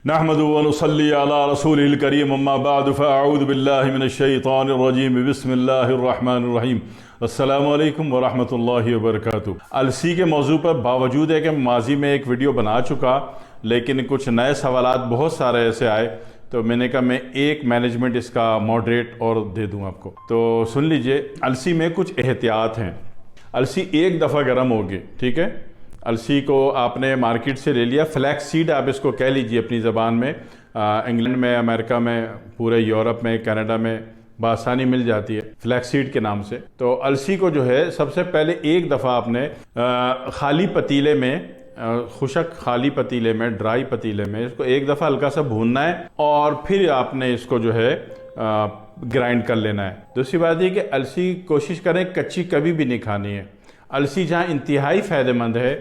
नहमदु व नुसल्ली अला रसूलिल करीम अम्मा बाद फ़अऊज़ु बिल्लाहि मिनश शैतानिर रजीम बिस्मिल्लाहिर रहमानिर रहीम। अस्सलामु अलैकुम व रहमतुल्लाहि व बरकातुहू। अलसी के मौजू पर बावजूद है कि माजी में एक वीडियो बना चुका, लेकिन कुछ नए सवालात बहुत सारे ऐसे आए तो मैंने कहा मैं एक मैनेजमेंट इसका मॉडरेट और दे दूं आपको। तो सुन लीजिए, अलसी में कुछ एहतियात हैं। अलसी एक दफ़ा गर्म होगी, ठीक है। अलसी को आपने मार्केट से ले लिया, फ्लैक्स सीड आप इसको कह लीजिए अपनी ज़बान में। इंग्लैंड में, अमेरिका में, पूरे यूरोप में, कनाडा में बासानी मिल जाती है फ्लैक्स सीड के नाम से। तो अलसी को जो है सबसे पहले एक दफ़ा आपने खाली पतीले में, खुशक खाली पतीले में, ड्राई पतीले में इसको एक दफ़ा हल्का सा भूनना है और फिर आपने इसको जो है ग्राइंड कर लेना है। दूसरी बात ये कि अलसी कोशिश करें कच्ची कभी भी नहीं खानी है। अलसी जहाँ इंतहाई फ़ायदेमंद है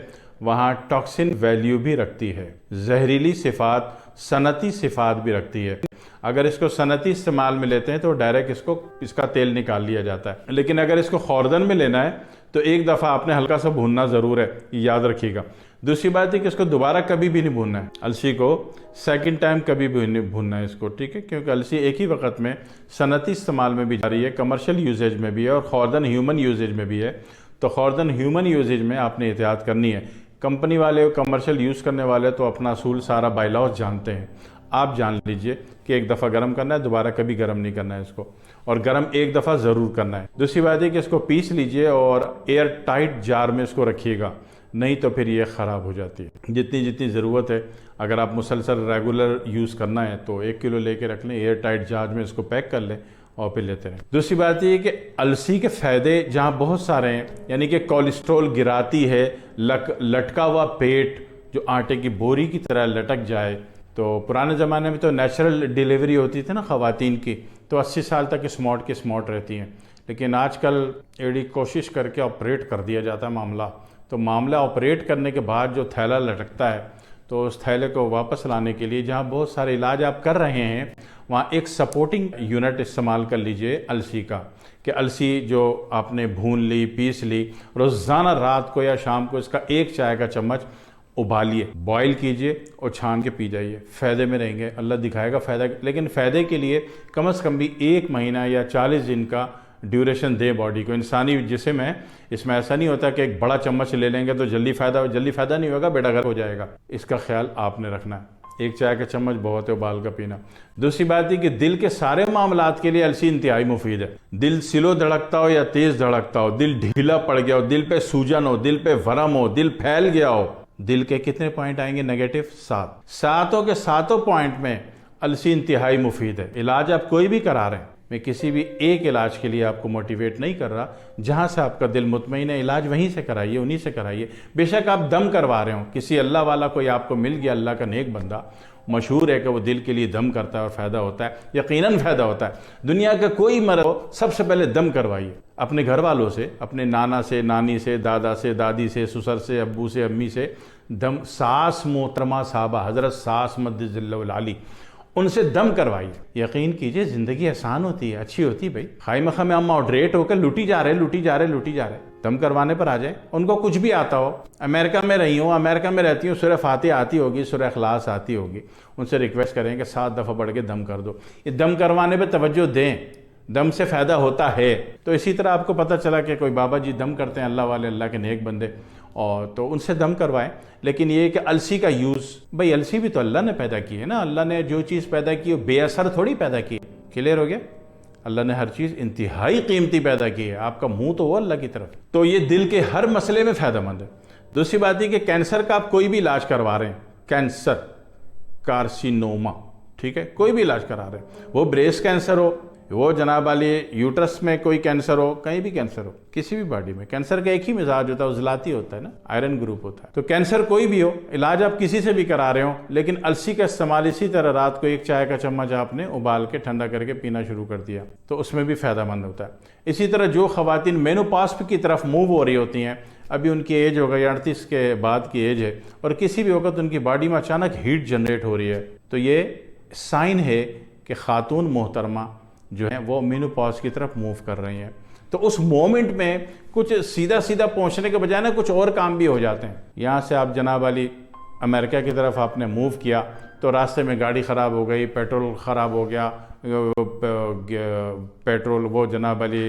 वहाँ टॉक्सिन वैल्यू भी रखती है, जहरीली सिफात, सनती सिफात भी रखती है। अगर इसको सनती इस्तेमाल में लेते हैं तो डायरेक्ट इसका तेल निकाल लिया जाता है, लेकिन अगर इसको खुर्दन में लेना है तो एक दफ़ा आपने हल्का सा भूनना ज़रूर है, याद रखिएगा। दूसरी बात है कि इसको दोबारा कभी भी नहीं भूनना है, अलसी को सेकंड टाइम कभी भी नहीं भूनना है इसको, ठीक है। क्योंकि अलसी एक ही वक्त में सनती इस्तेमाल में भी जा रही है, कमर्शियल यूजेज में भी है और खुर्दन ह्यूमन यूजेज में भी है। तो खुर्दन ह्यूमन यूजेज में आपने एहतियात करनी है। कंपनी वाले, कमर्शियल यूज़ करने वाले तो अपना असूल सारा बायलॉज जानते हैं। आप जान लीजिए कि एक दफ़ा गर्म करना है, दोबारा कभी गर्म नहीं करना है इसको, और गर्म एक दफ़ा ज़रूर करना है। दूसरी बात है कि इसको पीस लीजिए और एयर टाइट जार में इसको रखिएगा, नहीं तो फिर ये ख़राब हो जाती है। जितनी ज़रूरत है, अगर आप मुसलसल रेगुलर यूज़ करना है तो 1 किलो लेके रख लें, एयर टाइट जार में इसको पैक कर लें और फिर लेते रहें। दूसरी बात ये कि अलसी के फ़ायदे जहाँ बहुत सारे हैं, यानी कि कोलेस्ट्रॉल गिराती है, लटका हुआ पेट जो आटे की बोरी की तरह लटक जाए। तो पुराने ज़माने में तो नेचुरल डिलीवरी होती थी ना ख़वातीन की, तो 80 साल तक स्मार्ट रहती हैं, लेकिन आजकल एड़ी कोशिश करके ऑपरेट कर दिया जाता है मामला। तो मामला ऑपरेट करने के बाद जो थैला लटकता है, तो उस थैले को वापस लाने के लिए जहाँ बहुत सारे इलाज आप कर रहे हैं वहाँ एक सपोर्टिंग यूनिट इस्तेमाल कर लीजिए अलसी का। कि अलसी जो आपने भून ली, पीस ली, रोज़ाना रात को या शाम को इसका 1 चाय का चम्मच उबालिए, बॉईल कीजिए और छान के पी जाइए। फ़ायदे में रहेंगे, अल्लाह दिखाएगा फ़ायदा। लेकिन फ़ायदे के लिए कम से कम भी 1 महीना या 40 दिन का ड्यूरेशन दे बॉडी को। इंसानी जिस्म है, इसमें ऐसा नहीं होता कि एक बड़ा चम्मच ले लेंगे तो जल्दी फ़ायदा नहीं होगा, बेटा घर हो जाएगा। इसका ख्याल आपने रखना है। 1 चाय का चम्मच बहुत है उबाल का पीना। दूसरी बात है कि दिल के सारे मामलात के लिए अलसी इंतहाई मुफीद है। दिल स्लो धड़कता हो या तेज़ धड़कता हो, दिल ढीला पड़ गया हो, दिल पे सूजन हो, दिल पे वरम हो, दिल फैल गया हो, दिल के कितने पॉइंट आएंगे नेगेटिव? 7। सातों के सातों पॉइंट में अलसी इंतहाई मुफीद है। इलाज आप कोई भी करा रहे हैं, मैं किसी भी एक इलाज के लिए आपको मोटिवेट नहीं कर रहा, जहाँ से आपका दिल मुतमईन है इलाज वहीं से कराइए, उन्हीं से कराइए। बेशक आप दम करवा रहे हो, किसी अल्लाह वाला कोई आपको मिल गया, अल्लाह का नेक बंदा, मशहूर है कि वो दिल के लिए दम करता है और फ़ायदा होता है, यकीनन फ़ायदा होता है। दुनिया का कोई मर्द हो, सबसे पहले दम करवाइए अपने घर वालों से, अपने नाना से, नानी से, दादा से, दादी से, ससुर से, अब्बू से, अम्मी से। दम सास मोहतरमा साहबा हज़रत सास मद्दिज़िल्लहुल आली, उनसे दम करवाइए। यकीन कीजिए ज़िंदगी आसान होती है, अच्छी होती है भाई। खाई मखा में हम मॉडरेट होकर लुटी जा रहे, दम करवाने पर आ जाए। उनको कुछ भी आता हो, अमेरिका में रही हो, अमेरिका में रहती हूँ, सूरह फातिहा आती होगी, सूरह इखलास आती होगी, उनसे रिक्वेस्ट करें कि 7 दफ़ा पढ़ के दम कर दो। ये दम करवाने पर तवज्जो दें, दम से फ़ायदा होता है। तो इसी तरह आपको पता चला कि कोई बाबा जी दम करते हैं, अल्लाह वाले, अल्लाह के नेक बंदे, और तो उनसे दम करवाएं। लेकिन ये कि अलसी का यूज़, भाई अलसी भी तो अल्लाह ने पैदा की है ना। अल्लाह ने जो चीज़ पैदा की वो बेअसर थोड़ी पैदा की। क्लियर हो गया? अल्लाह ने हर चीज़ इंतहाई कीमती पैदा की है। आपका मुंह तो वो अल्लाह की तरफ। तो ये दिल के हर मसले में फ़ायदेमंद है। दूसरी बात है कि कैंसर का आप कोई भी इलाज करवा रहे हैं, कैंसर, कार्सिनोमा, ठीक है, कोई भी इलाज करा रहे हैं, वो ब्रेस्ट कैंसर हो, वो जनाब वाली यूट्रस में कोई कैंसर हो, कहीं भी कैंसर हो, किसी भी बॉडी में। कैंसर का एक ही मिजाज होता है, उजलाती होता है ना, आयरन ग्रुप होता है। तो कैंसर कोई भी हो, इलाज आप किसी से भी करा रहे हो, लेकिन अलसी का इस्तेमाल इसी तरह रात को 1 चाय का चम्मच आपने उबाल के ठंडा करके पीना शुरू कर दिया, तो उसमें भी फ़ायदेमंद होता है। इसी तरह जो ख़वातीन मेनोपॉज़ की तरफ मूव हो रही होती हैं, अभी उनकी एज हो गई 38 के बाद की एज है, और किसी भी वक्त उनकी बॉडी में अचानक हीट जनरेट हो रही है, तो ये साइन है कि खातून मोहतरमा जो है वो मेनोपॉज़ की तरफ मूव कर रही हैं। तो उस मोमेंट में कुछ सीधा पहुंचने के बजाय ना कुछ और काम भी हो जाते हैं। यहाँ से आप जनाब वाली अमेरिका की तरफ आपने मूव किया तो रास्ते में गाड़ी ख़राब हो गई, पेट्रोल ख़राब हो गया, पेट्रोल वो जनाब अली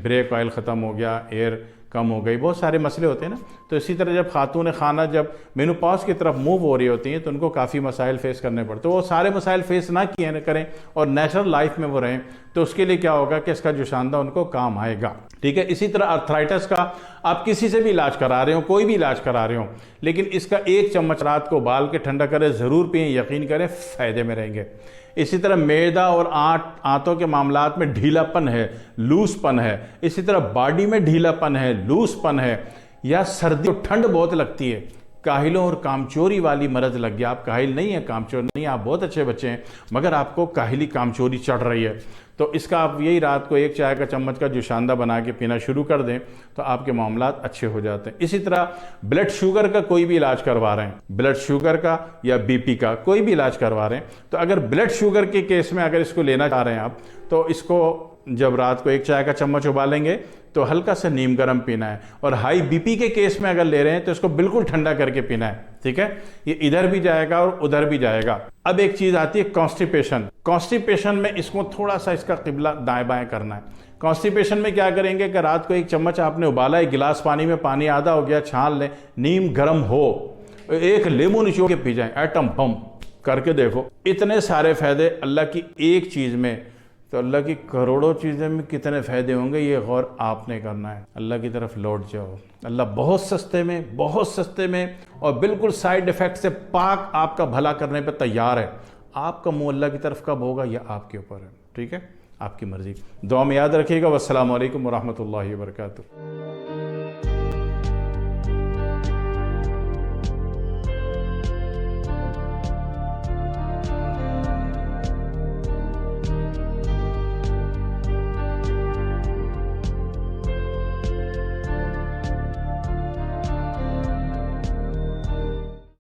ब्रेक ऑयल ख़त्म हो गया, एयर कम हो गई, बहुत सारे मसले होते हैं ना। तो इसी तरह जब खातून खाना जब मेनोपॉज की तरफ मूव हो रही होती हैं तो उनको काफ़ी मसाइल फेस करने पड़ते हैं। वो सारे मसाइल फेस ना किए न करें और नेचुरल लाइफ में वो रहें, तो उसके लिए क्या होगा कि इसका जुशांदा उनको काम आएगा। ठीक है। इसी तरह अर्थराइटिस का आप किसी से भी इलाज करा रहे हो, कोई भी इलाज करा रहे हो, लेकिन इसका 1 चम्मच रात को उबाल के ठंडा करें, ज़रूर पिएं, यकीन करें फ़ायदे में रहेंगे। इसी तरह मैदा और आंतों के मामलात में ढीलापन है, लूजपन है, इसी तरह बॉडी में ढीलापन है, लूजपन है, या सर्दी ठंड बहुत लगती है, काहिलों और कामचोरी वाली मरज लग गया। आप काहिल नहीं है, कामचोर नहीं है, आप बहुत अच्छे बच्चे हैं, मगर आपको काहिली कामचोरी चढ़ रही है, तो इसका आप यही रात को 1 चाय का चम्मच का जुशांदा बना के पीना शुरू कर दें तो आपके मामलात अच्छे हो जाते हैं। इसी तरह ब्लड शुगर का कोई भी इलाज करवा रहे हैं, ब्लड शुगर का या बीपी का कोई भी इलाज करवा रहे हैं, तो अगर ब्लड शुगर के केस में अगर इसको लेना चाह रहे हैं आप, तो इसको जब रात को 1 चाय का चम्मच उबालेंगे तो हल्का सा नीम गर्म पीना है, और हाई बीपी के केस में अगर ले रहे हैं तो इसको बिल्कुल ठंडा करके पीना है। ठीक है, ये इधर भी जाएगा और उधर भी जाएगा। अब एक चीज आती है कॉन्स्टिपेशन। कॉन्स्टिपेशन में इसको थोड़ा सा इसका किबला दाएं बाएं करना है। कॉन्स्टिपेशन में क्या करेंगे कि रात को 1 चम्मच आपने उबाला, 1 गिलास पानी में पानी आधा हो गया, छान लें, नीम गर्म हो, 1 नींबू निचोड़ के पी जाए, एटम बम करके देखो, इतने सारे फायदे अल्लाह की एक चीज में, तो अल्लाह की करोड़ों चीज़ें में कितने फ़ायदे होंगे, ये गौर आपने करना है। अल्लाह की तरफ लौट जाओ। अल्लाह बहुत सस्ते में और बिल्कुल साइड इफ़ेक्ट से पाक आपका भला करने पर तैयार है। आपका मुँह अल्लाह की तरफ कब होगा यह आपके ऊपर है। ठीक है, आपकी मर्ज़ी। दुआ में याद रखिएगा। वस्सलामु अलैकुम वरहमतुल्लाहि वबरकातुहू।